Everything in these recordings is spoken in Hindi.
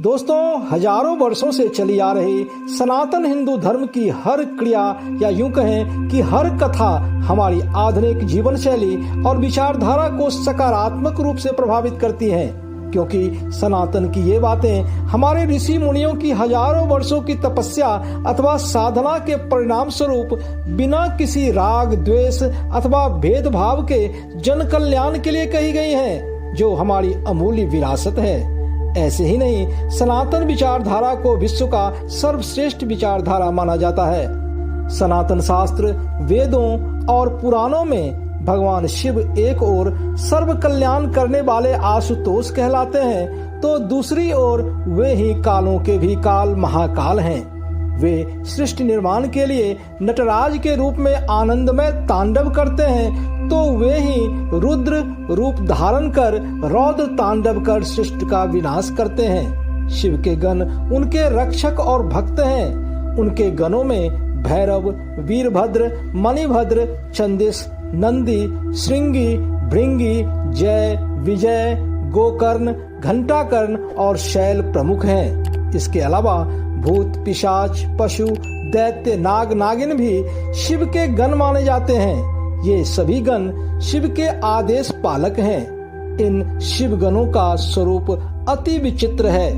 दोस्तों, हजारों वर्षों से चली आ रही सनातन हिंदू धर्म की हर क्रिया या यूं कहें कि हर कथा हमारी आधुनिक जीवन शैली और विचारधारा को सकारात्मक रूप से प्रभावित करती हैं, क्योंकि सनातन की ये बातें हमारे ऋषि मुनियों की हजारों वर्षों की तपस्या अथवा साधना के परिणाम स्वरूप बिना किसी राग, द्वेष अथवा भेदभाव के जन कल्याण के लिए कही गई हैं, जो हमारी अमूल्य विरासत है। ऐसे ही नहीं, सनातन विचारधारा को विश्व का सर्वश्रेष्ठ विचारधारा माना जाता है। सनातन शास्त्र, वेदों और पुराणों में भगवान शिव एक ओर सर्व कल्याण करने वाले आशुतोष कहलाते हैं, तो दूसरी ओर वे ही कालों के भी काल महाकाल हैं। वे सृष्टि निर्माण के लिए नटराज के रूप में आनंदमय तांडव करते हैं, तो वे ही रुद्र रूप धारण कर रौद्र तांडव कर सृष्टि का विनाश करते हैं। शिव के गण उनके रक्षक और भक्त हैं। उनके गणों में भैरव, वीरभद्र, मणिभद्र, चंदिस, नंदी, श्रृंगी, भृंगी, जय, विजय, गोकर्ण, घंटाकर्ण और शैल प्रमुख हैं। इसके अलावा भूत, पिशाच, पशु, दैत्य, नाग, नागिन भी शिव के गण माने जाते हैं। ये सभी गण शिव के आदेश पालक हैं। इन शिव गणों का स्वरूप अति विचित्र है।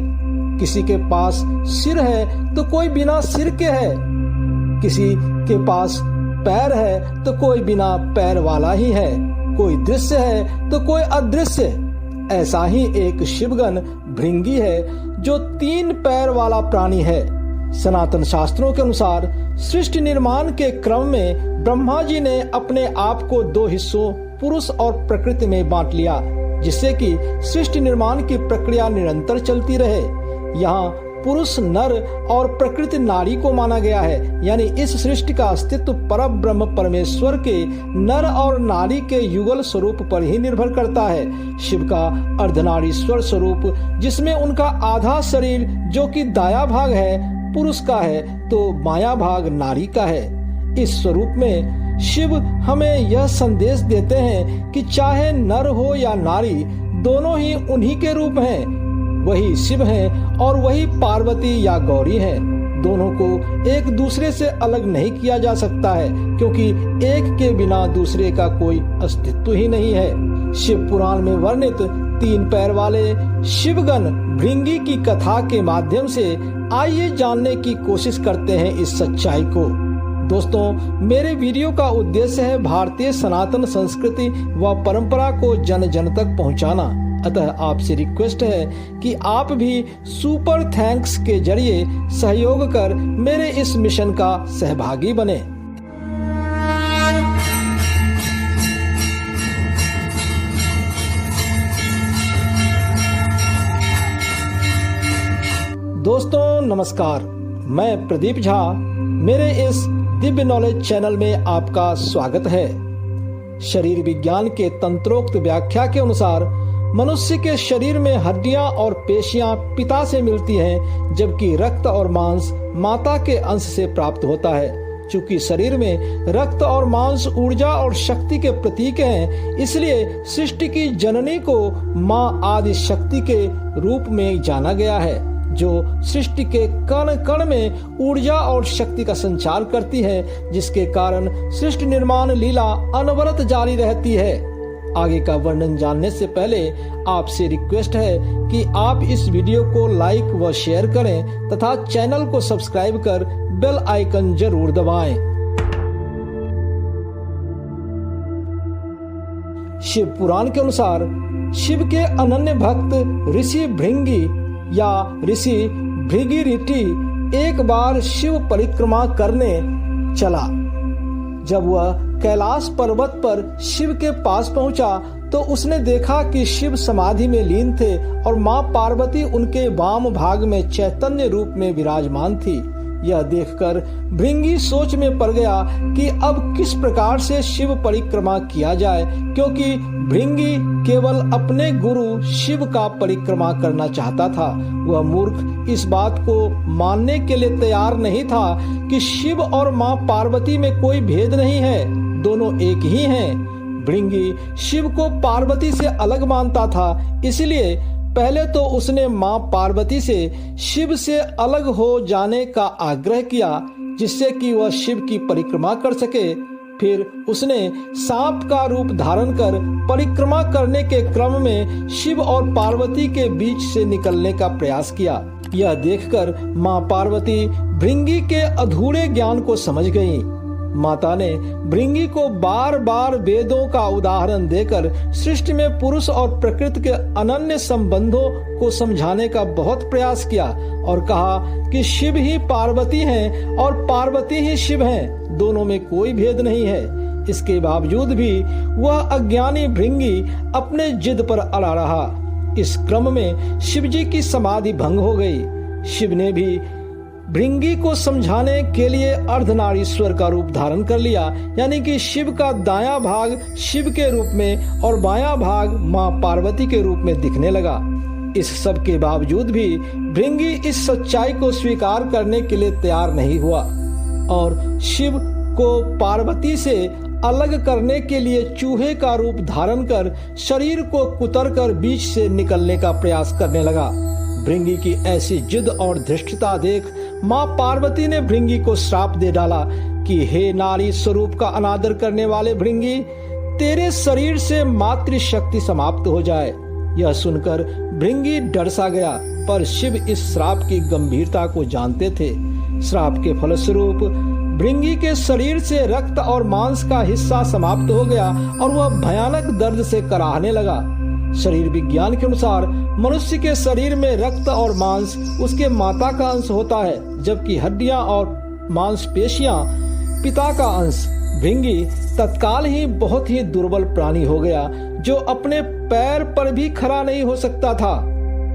किसी के पास सिर है तो कोई बिना सिर के है, किसी के पास पैर है तो कोई बिना पैर वाला ही है, कोई दृश्य है तो कोई अदृश्य। ऐसा ही एक शिवगण भृंगी है, जो 3 पैर वाला प्राणी है। सनातन शास्त्रों के अनुसार सृष्टि निर्माण के क्रम में ब्रह्मा जी ने अपने आप को 2 हिस्सों पुरुष और प्रकृति में बांट लिया, जिससे कि सृष्टि निर्माण की प्रक्रिया निरंतर चलती रहे। यहाँ पुरुष नर और प्रकृति नारी को माना गया है, यानी इस सृष्टि का अस्तित्व परब्रह्म परमेश्वर के नर और नारी के युगल स्वरूप पर ही निर्भर करता है। शिव का अर्धनारीश्वर स्वरूप, जिसमें उनका आधा शरीर जो कि दाया भाग है पुरुष का है, तो माया भाग नारी का है। इस स्वरूप में शिव हमें यह संदेश देते हैं कि चाहे नर हो या नारी, दोनों ही उन्हीं के रूप हैं। वही शिव हैं और वही पार्वती या गौरी हैं। दोनों को एक दूसरे से अलग नहीं किया जा सकता है, क्योंकि एक के बिना दूसरे का कोई अस्तित्व ही नहीं है। शिव पुराण में वर्णित 3 पैर वाले शिवगण भृंगी की कथा के माध्यम से आइए जानने की कोशिश करते हैं इस सच्चाई को। दोस्तों, मेरे वीडियो का उद्देश्य है भारतीय सनातन संस्कृति व परंपरा को जन जन तक पहुंचाना। अतः आपसे रिक्वेस्ट है कि आप भी सुपर थैंक्स के जरिए सहयोग कर मेरे इस मिशन का सहभागी बने। दोस्तों नमस्कार, मैं प्रदीप झा। मेरे इस दिव्य नॉलेज चैनल में आपका स्वागत है। शरीर विज्ञान के तंत्रोक्त व्याख्या के अनुसार मनुष्य के शरीर में हड्डियां और पेशियां पिता से मिलती हैं, जबकि रक्त और मांस माता के अंश से प्राप्त होता है। चूंकि शरीर में रक्त और मांस ऊर्जा और शक्ति के प्रतीक हैं, इसलिए सृष्टि की जननी को माँ आदि शक्ति के रूप में जाना गया है, जो सृष्टि के कण कण में ऊर्जा और शक्ति का संचार करती है, जिसके कारण सृष्टि निर्माण लीला अनवरत जारी रहती है। आगे का वर्णन जानने से पहले आपसे रिक्वेस्ट है कि आप इस वीडियो को लाइक व शेयर करें तथा चैनल को सब्सक्राइब कर बेल आइकन जरूर दबाएं। शिव पुराण के अनुसार शिव के अनन्य भक्त ऋषि भृंगी या ऋषि भृगिरिटि एक बार शिव परिक्रमा करने चला। जब वह कैलाश पर्वत पर शिव के पास पहुंचा, तो उसने देखा कि शिव समाधि में लीन थे और मां पार्वती उनके वाम भाग में चैतन्य रूप में विराजमान थी। यह देखकर भृंगी सोच में पड़ गया कि अब किस प्रकार से शिव परिक्रमा किया जाए, क्योंकि भृंगी केवल अपने गुरु शिव का परिक्रमा करना चाहता था। वह मूर्ख इस बात को मानने के लिए तैयार नहीं था कि शिव और मां पार्वती में कोई भेद नहीं है, दोनों एक ही हैं। भृंगी शिव को पार्वती से अलग मानता था, इसलिए पहले तो उसने मां पार्वती से शिव से अलग हो जाने का आग्रह किया, जिससे कि वह शिव की परिक्रमा कर सके। फिर उसने सांप का रूप धारण कर परिक्रमा करने के क्रम में शिव और पार्वती के बीच से निकलने का प्रयास किया। यह देखकर मां पार्वती भृंगी के अधूरे ज्ञान को समझ गईं। माता ने भृंगी को बार बार वेदों का उदाहरण देकर सृष्टि में पुरुष और प्रकृति के अनन्य संबंधों को समझाने का बहुत प्रयास किया और कहा कि शिव ही पार्वती हैं और पार्वती ही शिव हैं, दोनों में कोई भेद नहीं है। इसके बावजूद भी वह अज्ञानी भृंगी अपने जिद पर अड़ा रहा। इस क्रम में शिव जी की समाधि भंग हो गई। शिव ने भी भृंगी को समझाने के लिए अर्धनारीश्वर का रूप धारण कर लिया, यानी कि शिव का दायां भाग शिव के रूप में और बायां भाग मां पार्वती के रूप में दिखने लगा। इस सब के बावजूद भी भृंगी इस सच्चाई को स्वीकार करने के लिए तैयार नहीं हुआ और शिव को पार्वती से अलग करने के लिए चूहे का रूप धारण कर शरीर को कुतरकर बीच से निकलने का प्रयास करने लगा। भृंगी की ऐसी जिद और धृष्टता देख मां पार्वती ने भृंगी को श्राप दे डाला कि हे नारी स्वरूप का अनादर करने वाले भृंगी, तेरे शरीर से मातृ शक्ति समाप्त हो जाए। यह सुनकर भृंगी डर सा गया, पर शिव इस श्राप की गंभीरता को जानते थे। श्राप के फलस्वरूप भृंगी के शरीर से रक्त और मांस का हिस्सा समाप्त हो गया और वह भयानक दर्द से कराहने लगा। शरीर विज्ञान के अनुसार मनुष्य के शरीर में रक्त और मांस उसके माता का अंश होता है, जबकि हड्डियां और मांसपेशियां पिता का अंश। भृंगी तत्काल ही बहुत ही दुर्बल प्राणी हो गया, जो अपने पैर पर भी खड़ा नहीं हो सकता था।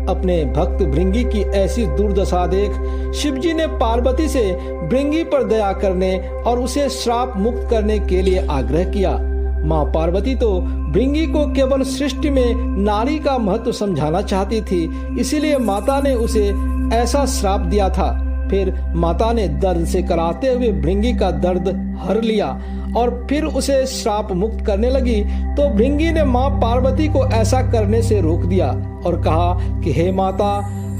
अपने भक्त भृंगी की ऐसी दुर्दशा देख शिवजी ने पार्वती से भृंगी पर दया करने और उसे श्राप मुक्त करने के लिए आग्रह किया। मां पार्वती तो भृंगी को केवल सृष्टि में नारी का महत्व समझाना चाहती थी, इसीलिए माता ने उसे ऐसा श्राप दिया था। फिर माता ने दर्द से कराते हुए भृंगी का दर्द हर लिया और फिर उसे श्राप मुक्त करने लगी, तो भृंगी ने मां पार्वती को ऐसा करने से रोक दिया और कहा कि हे माता,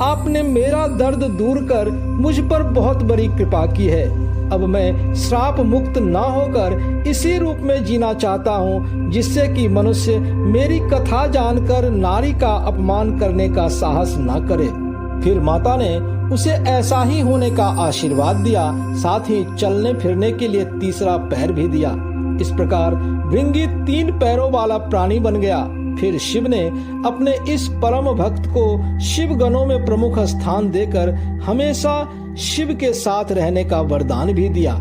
आपने मेरा दर्द दूर कर मुझ पर बहुत बड़ी कृपा की है। अब मैं श्राप मुक्त ना होकर इसी रूप में जीना चाहता हूँ, जिससे कि मनुष्य मेरी कथा जानकर नारी का अपमान करने का साहस ना करे। फिर माता ने उसे ऐसा ही होने का आशीर्वाद दिया, साथ ही चलने फिरने के लिए तीसरा पैर भी दिया। इस प्रकार भृंगी 3 पैरों वाला प्राणी बन गया। फिर शिव ने अपने इस परम भक्त को शिव गणों में प्रमुख स्थान देकर हमेशा शिव के साथ रहने का वरदान भी दिया।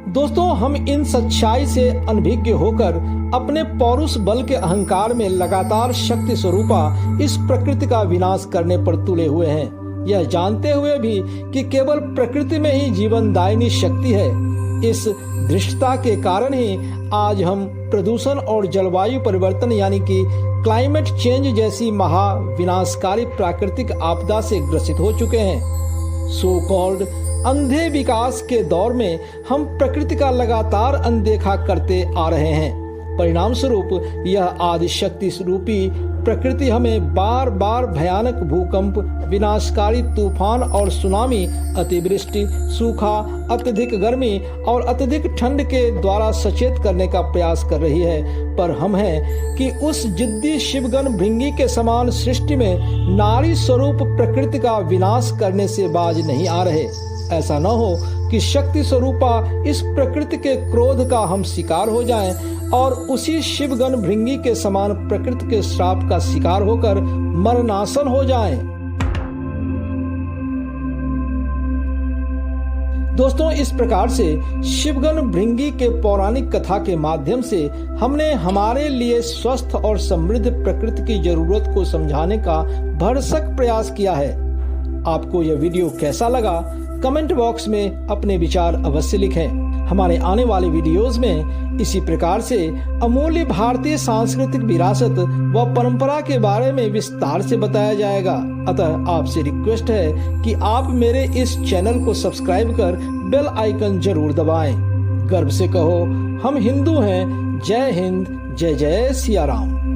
दोस्तों, हम इन सच्चाई से अनभिज्ञ होकर अपने पौरुष बल के अहंकार में लगातार शक्ति स्वरूपा इस प्रकृति का विनाश करने पर तुले हुए हैं, यह जानते हुए भी कि केवल प्रकृति में ही जीवनदायिनी शक्ति है। इस दृष्टता के कारण ही आज हम प्रदूषण और जलवायु परिवर्तन यानी कि क्लाइमेट चेंज जैसी महा विनाशकारी प्राकृतिक आपदा से ग्रसित हो चुके हैं। सो कॉल्ड अंधे विकास के दौर में हम प्रकृति का लगातार अनदेखा करते आ रहे हैं। परिणाम स्वरूप यह आदिशक्ति रूपी प्रकृति हमें बार बार भयानक भूकंप, विनाशकारी तूफान और सुनामी, अतिवृष्टि, सूखा, अत्यधिक गर्मी और अत्यधिक ठंड के द्वारा सचेत करने का प्रयास कर रही है। पर हम हैं कि उस जिद्दी शिवगण भृंगी के समान सृष्टि में नारी स्वरूप प्रकृति का विनाश करने से बाज नहीं आ रहे। ऐसा न हो कि शक्ति स्वरूपा इस प्रकृति के क्रोध का हम शिकार हो जाएं और उसी शिवगण भृंगी के समान प्रकृति के श्राप का शिकार होकर मरणासन हो जाएं। दोस्तों, इस प्रकार से शिवगण भृंगी के पौराणिक कथा के माध्यम से हमने हमारे लिए स्वस्थ और समृद्ध प्रकृति की जरूरत को समझाने का भरसक प्रयास किया है। आपको यह वीडियो कैसा लगा? कमेंट बॉक्स में अपने विचार अवश्य लिखें। हमारे आने वाले वीडियोस में इसी प्रकार से अमूल्य भारतीय सांस्कृतिक विरासत व परंपरा के बारे में विस्तार से बताया जाएगा। अतः आपसे रिक्वेस्ट है कि आप मेरे इस चैनल को सब्सक्राइब कर बेल आइकन जरूर दबाएं। गर्व से कहो, हम हिंदू हैं। जय हिंद, जय जय सिया राम।